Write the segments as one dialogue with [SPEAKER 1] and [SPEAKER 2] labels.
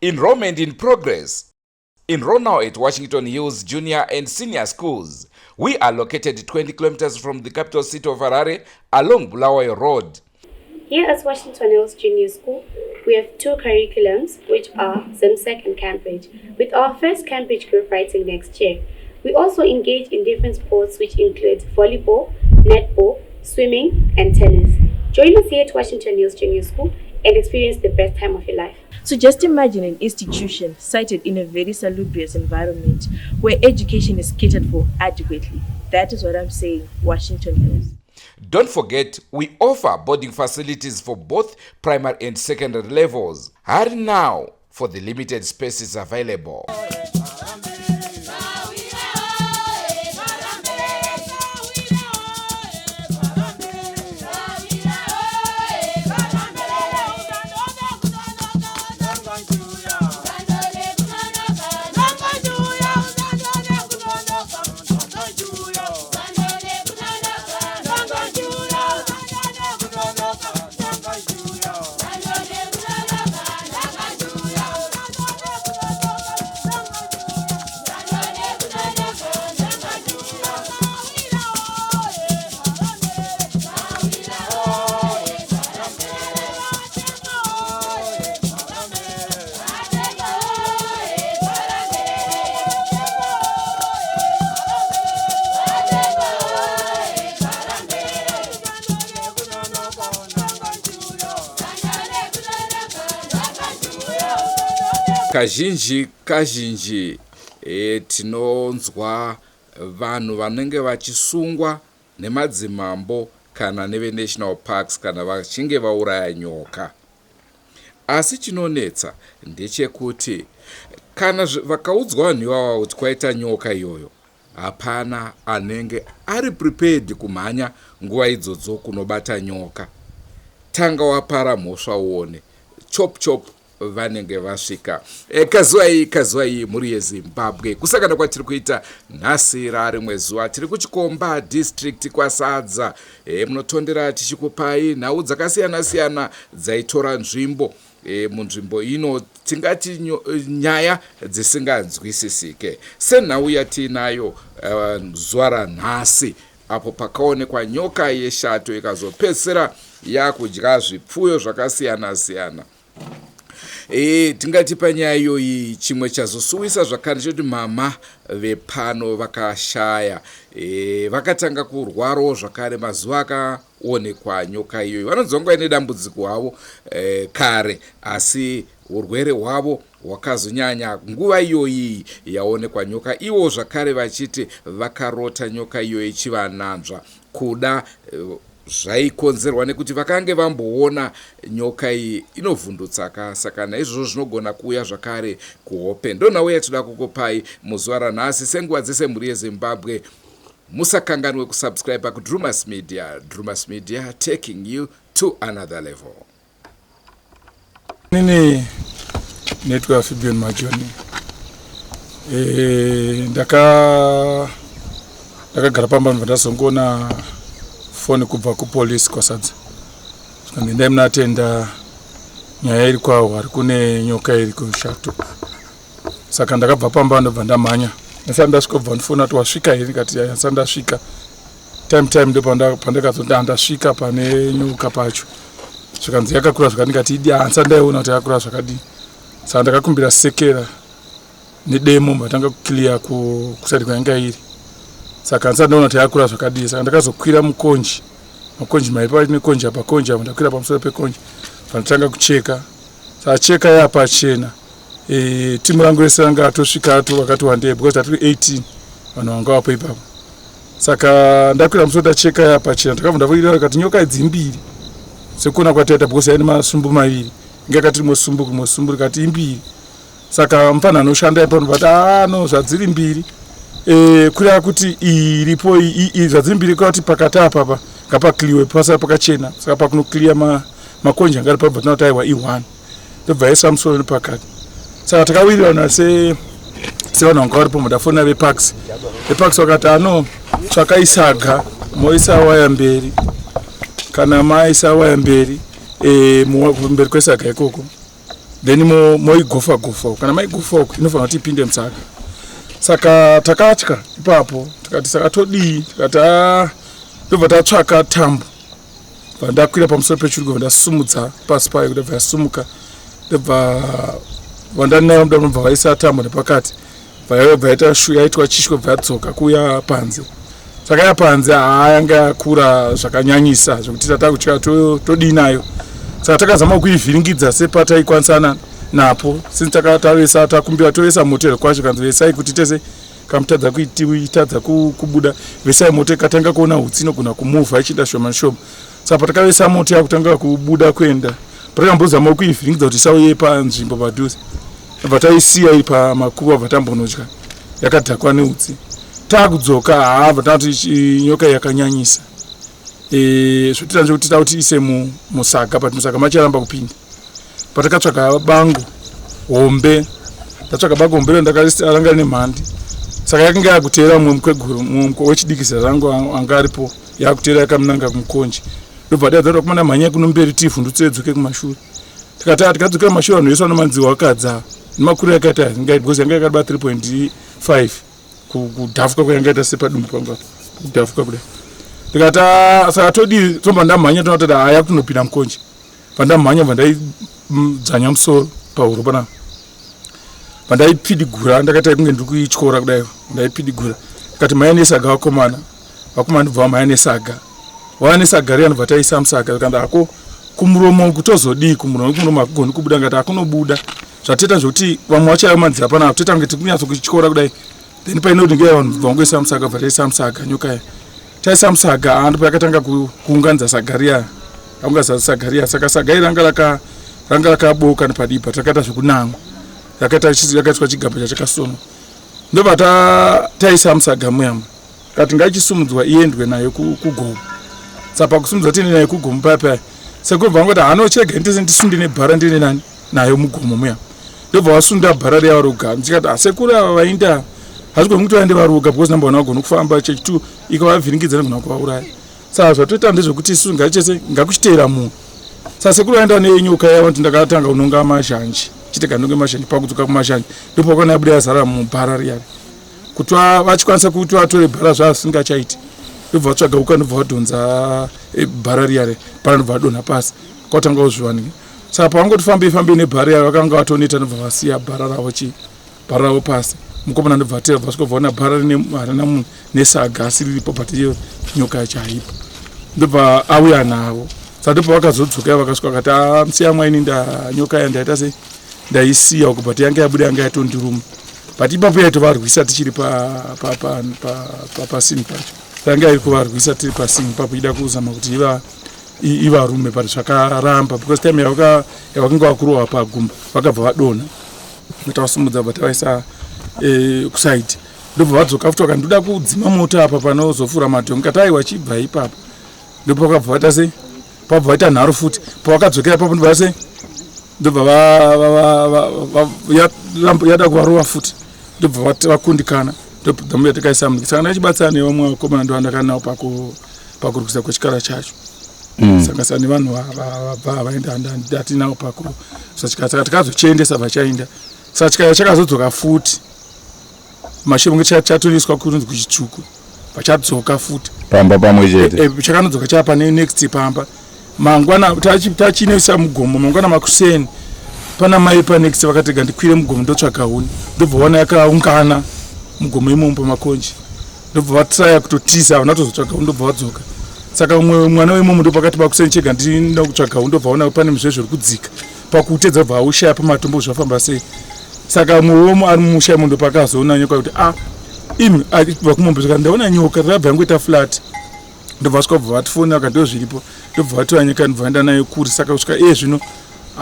[SPEAKER 1] Enrollment in progress. Enroll now at Washington Hills Junior and Senior Schools. We are located 20 kilometers from the capital city of Harare along Bulawayo Road.
[SPEAKER 2] Here at Washington Hills Junior School, we have two curriculums, which are ZimSec and Cambridge, with our first Cambridge group writing next year. We also engage in different sports, which include volleyball, netball, swimming, and tennis. Join us here at Washington Hills Junior School and experience the best time of your life.
[SPEAKER 3] So just imagine an institution sited in a very salubrious environment where education is catered for adequately. That is what I'm saying, Washington Hills.
[SPEAKER 1] Don't forget, we offer boarding facilities for both primary and secondary levels. Hurry now for the limited spaces available. Kazhinji tinonzwa vanhu vanenge vachisungwa nemadzimambo kana neve national parks kana vachinge vauraya nyoka. Asi chinonetsa ndechekuti kana vakaudzwa vanhu ivava kuti kwaita nyoka iyoyo, hapana anenge ari prepared kumhanya nguva idzodzo kunobata nyoka. Tanga wapara mhosva uone, chop chop vanenge vasvika. Kazuva iyi mhuri yeZimbabwe. Kusakana kwatiri kuita nhasi rimwe zuva tiri kuchikomba district kwasadza. Munotondera tichikupai nhau dzakasiyana-siyana dzaitora nzvimbo. Munzvimbo ino tingati nyaya dzisinganzwisisike. Senhau yatinayo zuva ranhasi apo pakaonekwa nyoka yeShato ikazopedzisira yakudya zvipfuyo zvakasiyana-siyana. Tingati panyaya iyoyi chimwe chazosuwisa zvakare choti mama vepano vakashaya. Vakatanga kurwarawo zvakare mazuva akaonekwa nyoka iyoyi. Vanonzonga ine dambudziko hwavo kare, asi urwere hwavo hwakazonyanya nguva iyoyi yaonekwa nyoka. Ivo zvakare vachiti vakarota nyoka iyoyi ichivananzva kuda zvaikonzerwa nekuti vakange vamboona nyoka iyi inovhundutsaka. Saka naizvozvo zvinogona kuuya zvakare kuhope. Ndonhau yatinoda kukupai muzuva ranhasi. Senguva dzese mhuri yeZimbabwe, musakanganwe kusubscribe kuDrewmas Media. Drewmas Media, taking you to another level.
[SPEAKER 4] Nini netwa Fabian Majoni. Ndakagara pamba ndasongona foni kubva kupolisi kwasadza. Ndenda mnatenda nyaya iri kwawo ari kune nyoka iri kuShato. Saka ndakabva pamba ndobva ndamhanya. Ndasvika bva ndifona kuti wasvika here, ndikati yasa ndasvika. Time ndo pandakazoti ndasvika pane nyoka pacho. Zvikanzi yakakura zvakadi, ndikati idi hansa ndaiona kuti yakakura zvakadi. Saka ndakakumbira sekera nedemo matanga kuclear kusati kwanga iri. Saka ndsandaona kuti yakakura zvakadi. Saka ndakazokwira mukonji maipa nekonji apa konji apo ndakwira pamusoro pekonji. Pandotanga kucheka. Saka cheka yapachena. Timu rangu rese ranga atosvika vakati wandei because tiri 18 vanhu vanga vapo ipapo. Saka ndakwira pamusoro pecheka yapachena. Ndakabva ndavoira kuti nyoka idzimbiri. Sekuona kwataita because ine masumbu maviri. Ngakati mosumbu kati imbiri. Saka mufana anoshanda ipapo ndobati no zvadziri mbiri. Kureva kuti iripo zvadziri mbiri kuti pakati apa ngapakliwe pasara pakachena. Saka pakunoclear makonji anga ari papo tinoti aiwa i1. Ndobva yaisa musoro nepakati. Saka takawirirana sevanhu vanga varipo ndafona veparks. Veparks vakati tsvakaisaga moisa waya mberi. Kana maisa waya mberi mberi kwesaga ikoko. then moigofa kana maigofa inofanira kuti ipinde mutsaga. Saka takatya ipapo tikati saka todii tikati ndobva tatsvaka tambo vandakwira pamusoro pechirugwa vandasumudza pasi payo kuti vasumuka ndobva vandanayo muda munobva vaisa tambo nepakati vaita yaitwa chishwe vadzoka kuya panze. Saka ya panze yanga yakura zvakanyanyisa zvokuti tatakutya todii nayo. Saka takazama kuivhiringidza sepataikwanisana napo since takatarisa takumbira toisa moto kwacho kanzovesai kuti tese kamutadza kuitadza kubuda vesai moto ikatanga kuona hutsi inogona kumuvha ichienda shoma shoma. Saka patakavesa moto yakutanga kubuda kuenda patakambozama kuivhiringidza kuti isauye panzvimbo padhuze bva taisiya iri pamakuva bva tambonodya yakadhakwa neutsi. Takudzoka bva takuti nyoka yakanyanyisa zvotitanzve kuti takuti ise musaga but musaga macharamba kupinda. Patakatsvaga bango hombe tatsvaga bango hombe ndakaranga nemhandi. Saka yakanga yakutera mumwe wechidikisa rangu anga aripo yakutera yakamunanga kumukonje. Ndobva dadza kumana mhanya kunomberi tivhundutse dzoke kumashure. Tikadzokera kumashure vanhu vese vanomanziwa wakadza nemakuru yakaita because yanga yakaba 3.5 kudhafuka kwayangaita sepadumbu panga kudhafuka kudai. Tikati saka todii tomba ndamhanya tonatati haya kutonopinda mukonje. Vandamhanya vandaidzanya musoro pahuro pana vandaipidigura ndakaita kunge ndiri kuityora kudai ndaipidigura tikati mhanya nesaga vakomana ndobva vamhanya nesaga vava nesaga riya ndobva taisa musaga kandi ako kumuromo kutozodii kumuromo hakugoni kubuda ngati akunobuda zvateta zvokuti vamwe vachayo manzira pana toita kunge tiri kunyatso kutyora kudai then painodingeya vanhu bva vangoisa musaga bva taisa musaga nyoka taisa musaga ndipo yakatanga kuunganidza saga riya aungaza saga riya. Saka saga iri ranga rakaboka nepadipa takaita zvekunamwa yakaitwa chigaba chachakasonwa ndobva taisa musaga muyama kati ngaichisumudzwa iendwe nayo kugomo. Saka pakusumudzwa tiende nayo kugomo paya sekubva vangoti hanochega ndise ndisunde nebhara ndiende nani nayo mugomo muyama. Ndobva vasunda bhara riya varoga ndichikati sekuru ava vainda hazvigoni kuti vaende varoga because namba vana vagona kufamba chechitu ikavavhiringidza negona kuvauraya. Saka zvatoita ndezvekuti isu ngaichese ngakuchiteera munhu. Saka sekuru vaenda nenyoka yavo kuti ndakatanga kunonga mazhanji chitega nonge mazhanji pakudzoka kumazhanji ndipo pakona yabuda yazara mubhara riyari kuti vachikwanisa kuti vatore bhara zvavasingachaiti ndobva vatsvaga uka ndobva vadhonza bhara riyari pana ndobva vadonha pasi kwatanga kuzviwanika. Saka pavangoti fambe nebhara riyari vakanga vatoneta ndobva vasiya bhara ravo pasi. Mukomana ndobva atera vasvika vaona bhara harina munhu nesaga asi riripo but iyo nyoka chaipo ndobva auya navo. Saka ndipo vakazodzoka vakasvika vakati musiya mwaini nyoka yandaita sei ndaisiya uko but yanga yabuda yanga yatondiruma but ipapo yaitovarwisa tichiri pasini pacho yanga iri kuvarwisa tiri pasini ipapo ida kuzama kuti ivarume but zvakaramba because time yavakanga vakurohwa pagumba vakabva vadonha tavasumudza bva tavaisa kusaiti ndobva vadzoka futi vakati ndoda kudzima moto apa panozofura madhongi kati aiwa chibva ipapo ndipo vakabva vaita sei pabva vaita nharo futi pavakadzokera ipapo ndobva sei ndobva yada kuvarova futi ndobva vakundikana ndobva tikaisa munhu. Saka ndachibatsira nevamwe vakomana ndo vandakanawo pakurwisa kwechikara chacho. Saka sa nevanhu vabva vaenda ndatinawo pakurwisa chikara. Saka tikazochiendesa vachaenda. Saka chikara chakazodzoka futi mashure kunge chatoiswa kurunzi kuchitsvuku vachadzoka futi
[SPEAKER 5] pamba pamwe chete
[SPEAKER 4] chakanodzoka chapa next pamba mangwana tachinoisa mugomo mangwana makuseni pana mai panext vakatega ndikwire mugomo ndotsvaga huni ndobva vaona yakaungana mugomo imomo pamakonji ndobva vatraya kutotiza havana kutozotsvaga huni ndobva vadzoka. Saka mwana weimomo ndo pakati pakuseni chega ndinoda kutsvaga huni ndobva vaona pane muzvezvo uri kudzika pakutedza bva aushaya pamatombo zvafamba sei. Saka muomo ari mumusha imondo pakazoona nyoka kuti imi achibva kumombe zvaka ndaona nyoka rabva yangoita flat ndobva vasvika bva vatifona vaka ndo zviripo ndobva vatora nyika ndobva vaenda nayo kuri. Saka kusvika zvino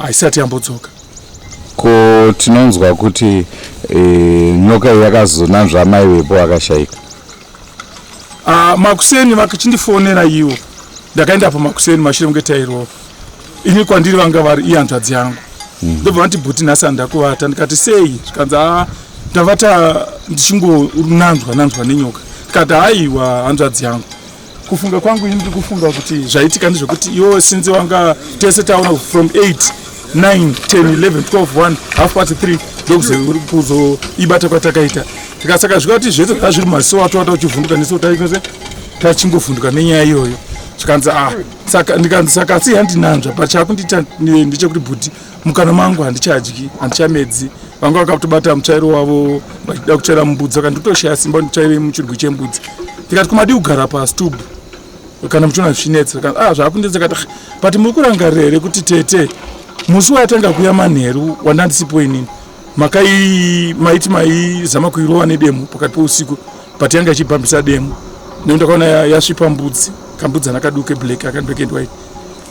[SPEAKER 4] haisati yambodzoka.
[SPEAKER 5] Ko tinonzwa kuti nyoka yakazonanzva mai wepo akashayika.
[SPEAKER 4] Makuseni vakachindifonera iwo ndakaenda pamakuseni mashure kunge tairova ini kwandiri vanga vari ihanzvadzi yangu ndobva vanti bhuti nhasi handakuvata ndikati sei zvikanzi ndavata ndichingonanzwa nenyoka ndikati haiwa hanzvadzi yangu kufunga kwangu ini ndiri kufunga kuti zvaitika ndezvekuti iwo sinzi wanga tese taona from 8 9 10 11 12 1 3 ndokuzoibata kwatakaita tikasaka zvikati zvese zviri maziso atowata uchivhunduka nesu taikose tachingofundika nenyaya iyoyo zvikanzi ndikanzi saka asi handinanzva pachakundita ndechekuti bhudhi mukana mangu handichadyi handichamedzi vanga vakatobata mutsvairo wavo vachida kutsvaira mubudzi vakandotoshaya simba nditsvaire muchirwi chembudzi tikati kumadi kugara pastubhu kana muchiona zvichinetsa zvakundetsa kati but muri kurangarira here kuti tete musi waitanga kuya manheru wandandisipo inini maiti maizama kuirova nedemo pakati pousiku but yanga ichibhambisa demo ndakaona yasvipa mbudzi kambudzi anakaduke black black and white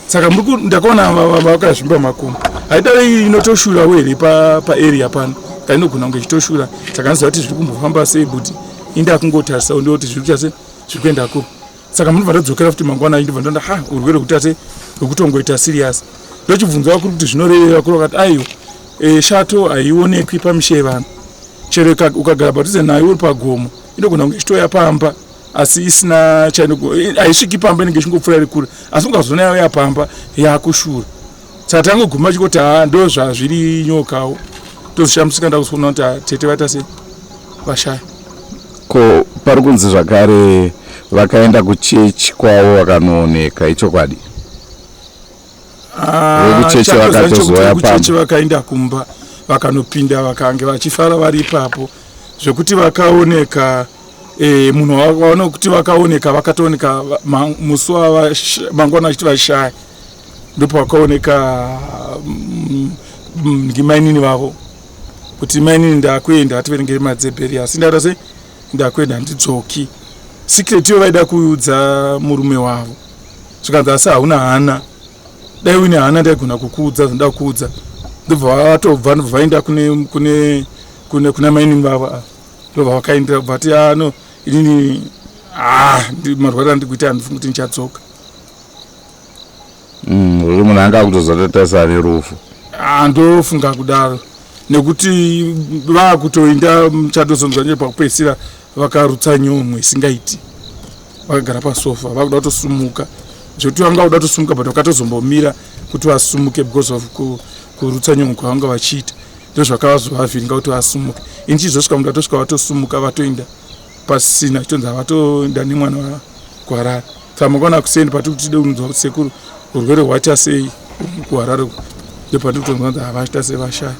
[SPEAKER 4] saka ndakaona vakazvimba makomo haidare inotoshura here paarea pano kainogona kunge ichitoshura saka ndiziva kuti zviri kumbofamba sei but inda kungotarisa ndoti zviri kuita se zviri kuendako saka munobva ndadzokera futi mangwana ndobva ndonda urwere kuita se rwekutongoita serious ndochibvunza vakuru kuti zvinorevera vakuru vakati aiyo shato haionekwi pamishe vanhu chero ukagara padhuze nayo uri pagomo inogona kunge ichitoya pamba asi isina haisviki pamba inenge ichingopfuura iri kure asi ukazoona yayo yapamba yakushura saka tangoguma chikoti ndo zvazviri nyokawo tozvishamisika ndakuzoona kuti tete vaita se vashaya
[SPEAKER 5] ko pari kunzi zvakare vakaenda kuchechi kwavo vakanooneka ichokwadi
[SPEAKER 4] kuchechi vakaenda kumba vakanopinda vakange vachifara vari ipapo zvekuti vakaoneka munhu wakaona kuti vakaoneka vakatooneka musi mangwana vachiti vashaya ndipo vakaoneka ngimainini vavo kuti mainini ndakuenda hativerengeri madzebheri asi ndata se ndakuenda handidzoki secret iyo vaida kuudza murume wavo zvikanzi asi hauna hana dai uine hana ndaigona kukuudza zvinda kuudza ndobva vatobva vaenda kuna mainini vavo ndobva vakaendera kubva ati no inini marwara andikuita handifungi kuti ndichadzoka
[SPEAKER 5] uri munhu anga kutozototarisa nerufu
[SPEAKER 4] ndofunga kudaro nekuti vakutoenda muchatozonzwa pakupedzisira vakarutsa nyomwe isingaiti vakagara pasofa vakuda kutosumuka zvekuti vanga kuda kutosumuka but vakatozombomira kuti vasumuke because of kurutsa nyomwe kwavanga vachiita ndozvakavazovavhiringa kuti vasumuke ini chizosvika munhu atosvika vatosumuka vatoenda pasina chitonzi havatoenda nemwana kuharare saka makaona kuseni pati kuti tide kunzwa kuti sekuru urwere hwaita sei kuharare ndopati kutonzwa havachita sei vashaya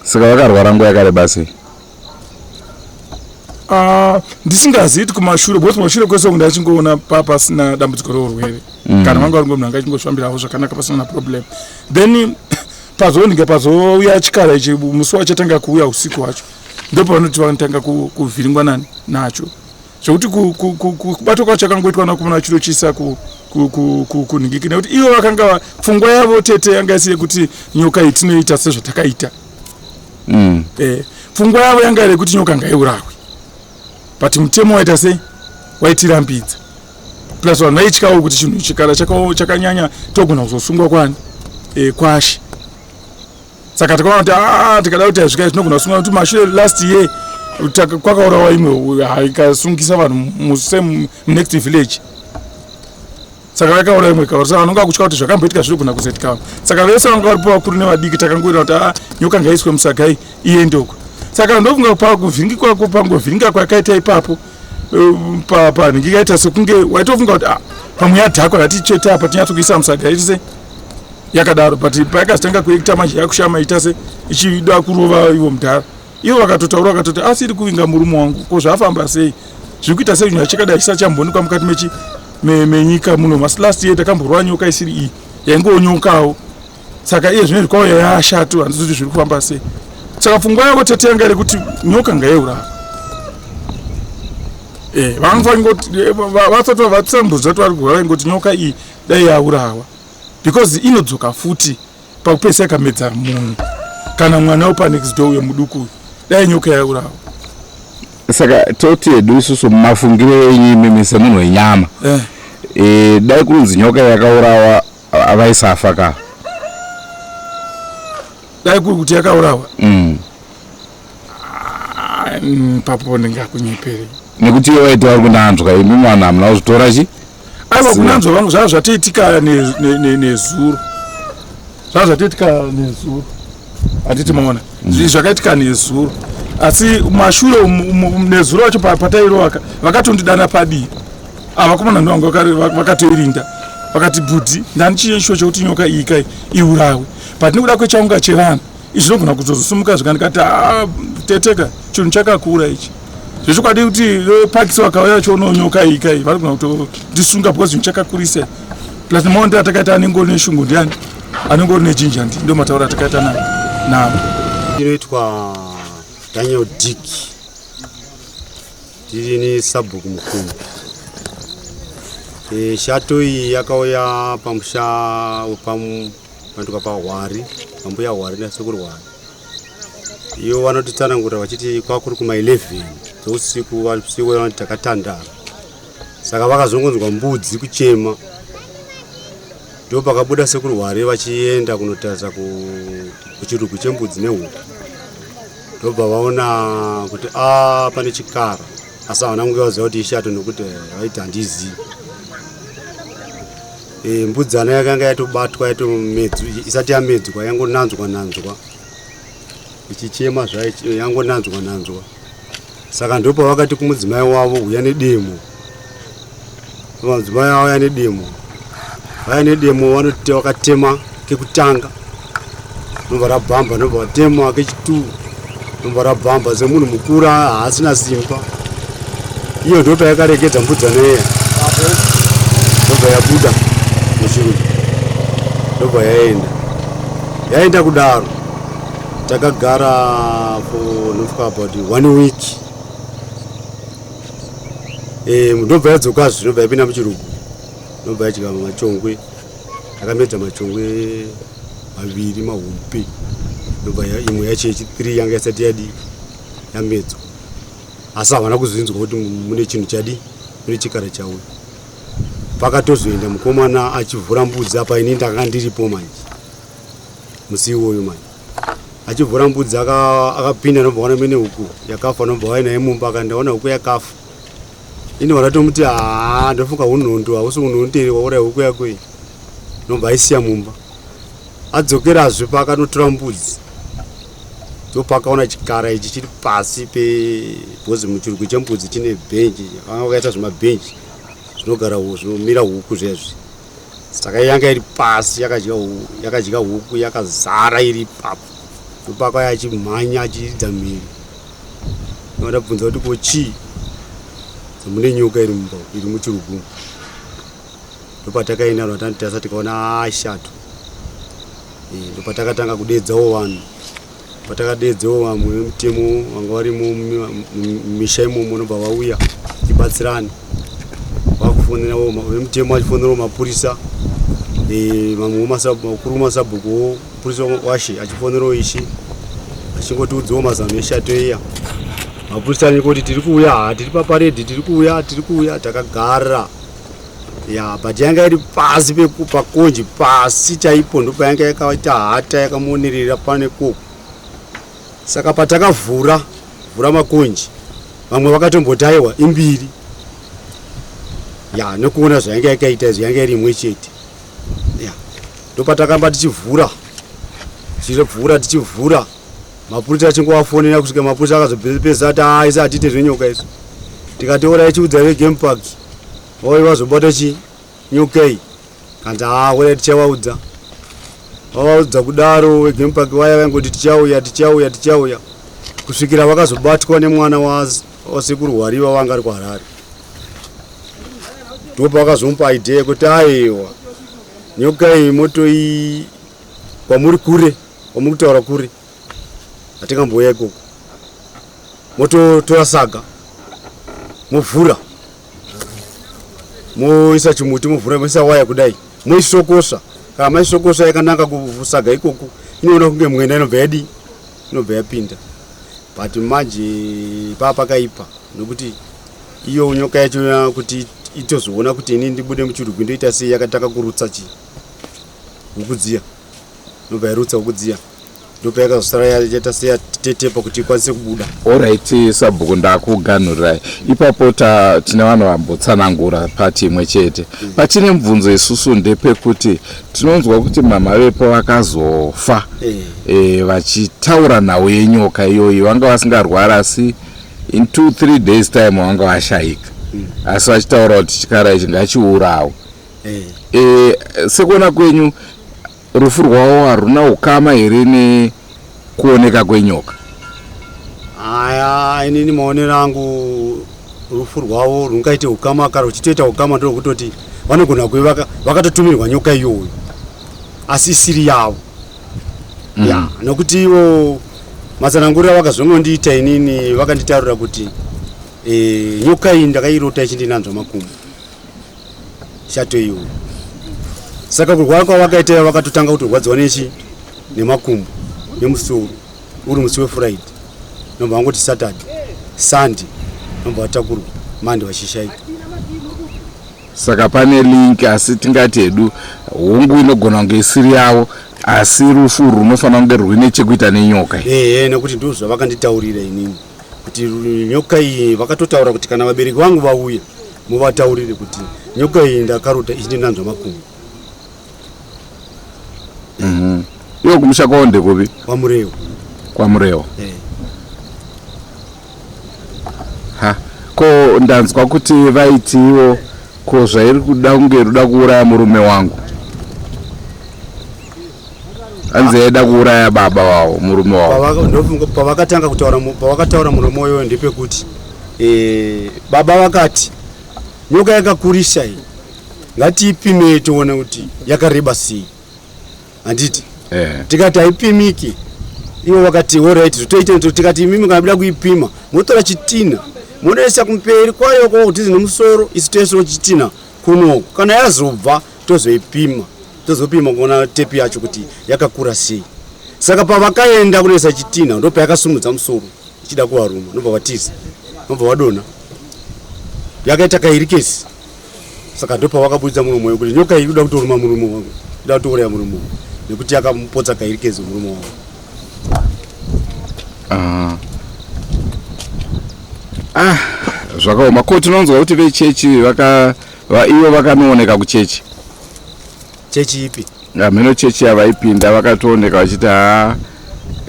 [SPEAKER 5] saka vakarwara nguva yakareba sei
[SPEAKER 4] ndisingazivi kuti kumashure because kumashure kwese kunge achingoona pasina dambudziko reurwere kana vanga vari munhu anga achingofambirawo zvakanaka pasina naproblem then pazonge pazouya chikara ichi musi wachatanga kuuya usiku wacho ndopavanoti vanotanga kuvhiringwa nacho zvokuti kubatwa kwacho chakangoitwa nakumona chiro chisa kunhingiki nekuti ivo vakanga pfungwa yavo tete yanga isiri kuti nyoka iyi tinoita sezvatakaita pfungwa yavo yanga iri kuti nyoka ngaiurawe but mutemo waita sei waitirambidza plus vanhu vaityawo kuti chinhu chikara chakanyanya togona kuzosungwa kwani kwashe saka takaona kuti tikada kuti azvika tinogona kusunga kuti mashure last year kwakaurawa imwe ikasungisa vanhu munext village saka vakaura imwe kaurisa vanonga kutya kuti zvakamboitika zvinogona kuzoitikawo saka vese vanga varipo vakuru nevadiki takangoira kuti nyoka ngaiswe musagai iendoko saka ndofunga pangovhiringa kwakaita ipapo panhingi kaita sekunge waitofunga kuti pamwe yadhakwa yatichete apa tinyatsokuisa musagai tise yakadaro but paikazotanga kuita manje yakushama ita se ichida kurova ivo mudhara ivo vakatotaura vakatoti asi iri kuvinga murume wangu ko zvafamba sei zviri kuita sei chinhu chakadai chisachamboonekwa mukati menyika muno masi last year takamborwa nyoka isiri iyi yaingonyokawo saka iye zvino zvikwawo yashato handisi kuti zviri kufamba sei saka pfungwa yavo tete yanga iri kuti nyoka ngaiurawa vasati vatsambudza kuti vari kurwara ngoti nyoka iyi dai yaurawa because inodzoka futi pakupesa ikamedza munhu kana mwana wepanext door wemuduku dai nyoka yaurawa
[SPEAKER 5] saka toti hedu isusu mumafungiro enyu semunhu wenyama dai kunzi nyoka yakaurawa avaisafa ka
[SPEAKER 4] dai kuri kuti yakaurawa papo ndingakunyeperi
[SPEAKER 5] nekuti iyo waita vari kunanzwa imi mwana hamuna kuzvitora chi
[SPEAKER 4] aiva kunanzwa vangu zvava zvatoitika nezuro zvazvatiitika nezuro hatiti maona zvakaitika nezuro asi mashure nezuro wacho patairo vakatondidana padii avakomana ndowangu vakatoirinda vakati bhudhi ndanichiisho chokuti nyoka iyi kai iurawe patinokuda kwechaunga chevanhu izvi zvinogona kuzozosumuka zvikandikati teteka chinhu chakakura ichi zvechokwadi kuti pakisi vakauya chiono nyoka iyi kai vanogona kutondisunga because chinhu chakakurisa plus maonda atakaita anengori neshungu ndiani anengori nejinja ndio matauro atakaita navo
[SPEAKER 6] inoitwa Daniel Dick tiri ni sabhuku mukuru Shato iyi yakauya pamusha vantuka pahwari pambuya hwari nasekuru hwari iyo vanotitsanangura vachiti kwakuri kuma 11 dzousiku vanoti takatandara saka vakazongonzwa mbudzi kuchema ndo pakabuda sekuru hwari vachienda kunotarisa kuchirugu chembudzi nehuku ndobva vaona kuti pane chikara asi havana kunge vaziva kuti ishato nokuti vaiti handizivi mbudzana yakanga yatobatwa yatomedzu isati yamedzwa yangonanzwa ichichema zvayo yangonanzwa saka ndopa vakati kumudzimai wavo uya nedemo mudzimai wavo vaya nedemo vanoti vakatema kekutanga nobva rabhamba nobva vatema kechituru nobva rabhamba semunhu mukura haasina simba iyo ndopa yakarekedza mbudzana iya nobva yabuda muchirugu ndobva yaenda kudaro takagara for about 1 week ndobva yadzoka ndobva yapinda muchirugu ndobva yadya machongwe akamedza machongwe maviri mahombe ndobva imwe yacho yechi3 yanga isati yamedzwa asi havana kuzinzwa kuti mune chinhu chadi mune chikara chauya pakatozoenda mukomana achivhura mbudzi apa ini ndanga ndiripo manje musi iwoyo manje achivhura mbudzi akapinda nobva wana mene huku yakafa nobva waina yemumba akandaona huku yakafa ini vanatomuti ndofunga unondo hausi unonderi wauraya huku yako iyi nobva aisiya mumba adzokerazve pakanotora mbudzi ndopakaona chikara ichi chiri pasi bhozi muchirugu chembudzi chine bhenji vanga vakaita zvimabhenji zvinomira huku zvezvi saka yanga iri pasi yakadya huku yakazara iri ipapo ndopakauya achimhanya achiridza mhiri ndabvunza kuti kochii mune nyoka iri muchirugu ndopatakaenda notanotasa tikaona Shato ndopatakatanga kudedzawo vanhu patakadedzawo vamwe vemutemo vanga vari mumisha imomo nobva vauya tibatsirane vakufonerawo vemutemo achifonerawo mapurisa mamwe makuru masabhuku mupurisa washe achifonerawo ishi achingotiudzawo mazano eShato iya mapurisa anekoti tiri kuuya tiri paparedhi tiri kuuya takagara but yanga iri pasi pakonji pasi chaipo ndopa yanga yakaita hata yakamonerera pane koko saka patakavhura makonji vamwe vakatombotaiwa imbiri nekuona zvayanga yakaita izvo yanga iri imwe chete ndopatakamba tichivhura mapurisa achingovafonera kusvika mapurisa akazopezesa ati isa hatite zvenyoka izvo tikatoora ichiudza vegame park vauye vazobata nyoka iyi kanzi wera tichavaudza vavaudza kudaro vegame park vaya vaingoti tichauya kusvikira vakazobatwa nemwana wasekuru hwariva vanga ari kuHarare ndopa vakazomupa idea kuti aiwa nyoka iyi motoi kwamuri kure kwamuri kutaura kure hatingamboya ikoko mototora saga movhura moisa chimuti movhura moisa waya kudai moisokosva kana maisokosva yakananga kusaga ikoko inoona kunge mwena inobva yapinda but manje pakaipa nokuti iyo nyoka yacho kuti itozoona kuti ini ndibude muchirugu ndoita sei yakataka kurutsa huku dziya nobva yarutsa huku dziya ndopa yakazosara yaita seyatetepa kuti ikwanise kubuda.
[SPEAKER 5] Alright, sabhuku ndakuganhurai. Ipapo tine vanhu vambotsanangura pati imwe chete. Patine mubvunzo isusu ndepekuti tinonzwa kuti mama vepo vakazofa vachitaura nhau yenyoka iyoyi, vanga vasingarwara asi in 2-3 days time vanga vashayika, asi vachitaura kuti chikara ichi ngachiurawo. Sekuona kwenyu rufu rwavo haruna ukama here nekuoneka kwenyoka?
[SPEAKER 6] Aya, inini maonero angu rufu rwavo rungaite ukama, kana uchitoita ukama ndokutoti vanogona kuve vakatotumirwa nyoka iyoyo asi isiri yavo. Ya, nokuti ivo matsanangurira vakazongondiita inini vakanditarira kuti nyoka iyi ndakairota ichindinanzva makumbo shato iyoyo. Saka kurwara kwavakaita vakatotanga kutorwadziwa nechi nemakumbo nemusoro, uri musi weFriday, nobva vangoti Saturday, Sunday nobva vatakurwa Monday vachishaika.
[SPEAKER 5] Saka pane link, asi tingati hedu hungu inogona kunge isiri yavo asi rufu runofanira kunge rwine chekuita nenyoka.
[SPEAKER 6] Nekuti ndizvo zvavakanditaurira inini kuti nyoka iyi vakatotaura kuti kana vabereki vangu vauya muvataurire kuti nyoka iyi ndakarota ichindinanzva makumbo.
[SPEAKER 5] Iyo kumusha kwaonde kupi?
[SPEAKER 6] Kwamurewo.
[SPEAKER 5] Kwamurewo. Ko ndanzwa kuti vaitiwo ko zvairi kuda kunge ruda kuuraya murume wangu. Anze eda kuuraya baba wavo, murume wavo.
[SPEAKER 6] Pavakatanga pavakataura murume uyoyo ndepekuti baba vakati nyoka yakakurisa iyi ngatiipime tione kuti yakareba sei. Handiti tikati haipimiki, ivo vakati alright zvotoita. Tikati imimi kana bida kuipima motora chitina monoisa kumberi kwayo kuti zinemusoro isi toisawo chitina kunoko, kana yazobva tozoipima, tozopima kuona tepi yacho kuti yakakura sei. Saka pavakaenda kunoisa chitina ndopa yakasumudza musoro ichida kuvaruma, nobva vatiza, nobva vadona yakaita kairikesi. Saka ndopa vakabudisa murume wayo kuti nyoka iyi inoda kutoruma murume wangu, inoda kutouraya murume wangu nekuti yakamupotsa kairikezi murume wangu.
[SPEAKER 5] Zvakaoma. Ko tinonzwa kuti vechechi ivo vakanooneka kuchechi.
[SPEAKER 6] Chechi ipi?
[SPEAKER 5] Mhino chechi yavaipinda vakatooneka vachiti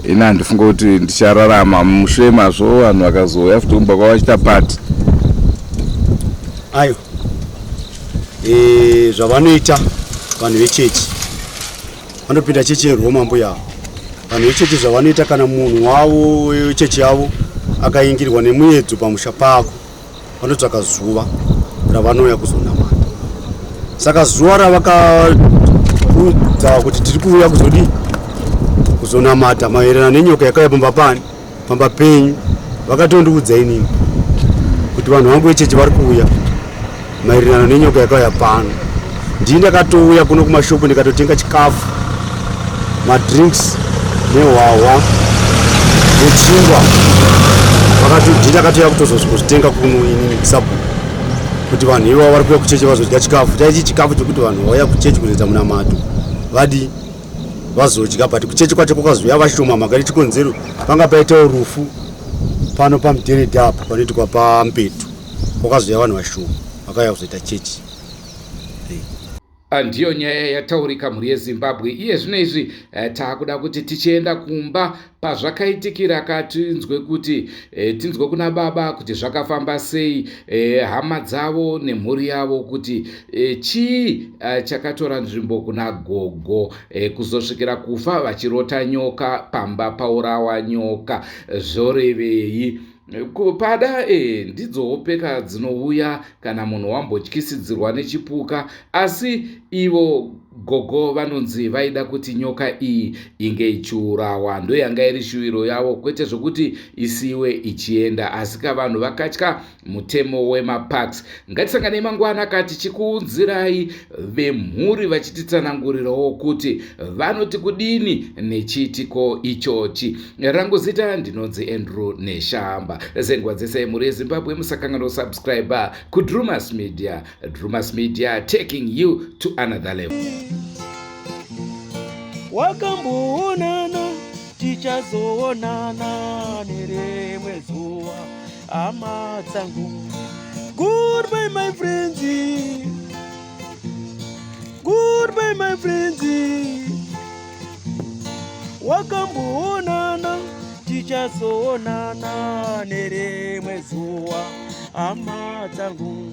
[SPEAKER 5] ina handifunga kuti ndichararama mushure mazvo vanhu vakazouya futi kumba kwavachita pati.
[SPEAKER 6] Ayo zvavanoita vanhu vechechi vanopinda chechi yeroma mbuya. Vanhu vechechi zvavanoita kana munhu wavo wechechi yavo akaingirwa nemuedzo pamusha pako vanotsvaka zuva ravanouya kuzonamata. Saka zuva ravakaudza kuti tiri kuuya kuzonamata maererano nenyoka yakauya pamba penyu, vakatondiudza inini kuti vanhu vangu vechechi vari kuuya maererano nenyoka yakauya pano. Ndii ndakatouya kuno kumashopu ndikatotenga chikafu, madrinks nehwahwa nechingwa. Ndii ndakatoya kutozozvitenga kuno inini kusabhuku kuti vanhu ivo vari kuuya kuchechi vazodya chikafu. Taichi chikafu chokuti vanhu vauya kuchechi kunoita munamato vadi vazodya, but kuchechi kwacho kwakazouya vashoma makati chikonzero panga paitawo rufu pano pamudheredhi apa panoitwa pampetu, kwakazouya vanhu vashoma vakauya kuzoita chechi.
[SPEAKER 1] Ndiyo nyaya yataurika mhuri yeZimbabwe. Iye zvino izvi taakuda kuti tichienda kumba pazvakaitikira katinzwe kuti tinzwe kuna baba kuti zvakafamba sei, hama dzavo nemhuri yavo kuti chii chakatora nzvimbo kuna gogo kuzosvikira kufa vachirota nyoka pamba paurawa nyoka. Zvorevei? Kupada ndidzo peka dzinouya kana munhu wambotyisidzirwa nechipuka, asi ivo gogo vanonzi vaida kuti nyoka iyi inge ichiurawa. Ndo yanga iri shuwiro yavo, kwete zvokuti isiwe ichienda, asi kavanhu vakatya mutemo wemaparks. Ngatisanganei mangwana kati chikuunzirai vemhuri vachititsanangurirawo kuti vanoti kudini nechiitiko ichochi. Rangu zita ndinonzi Andrew Neshamba. Zenguva dzese mhuri yeZimbabwe musakanganwa kusubscribe kuDrewmas Media. Drewmas Media, taking you to another level.
[SPEAKER 7] Wakamboonana tichazoonana nerimwe zuva hama dzangu. Goodbye my friends, goodbye my friends, wakamboonana tichazoonana nerimwe zuva hama dzangu.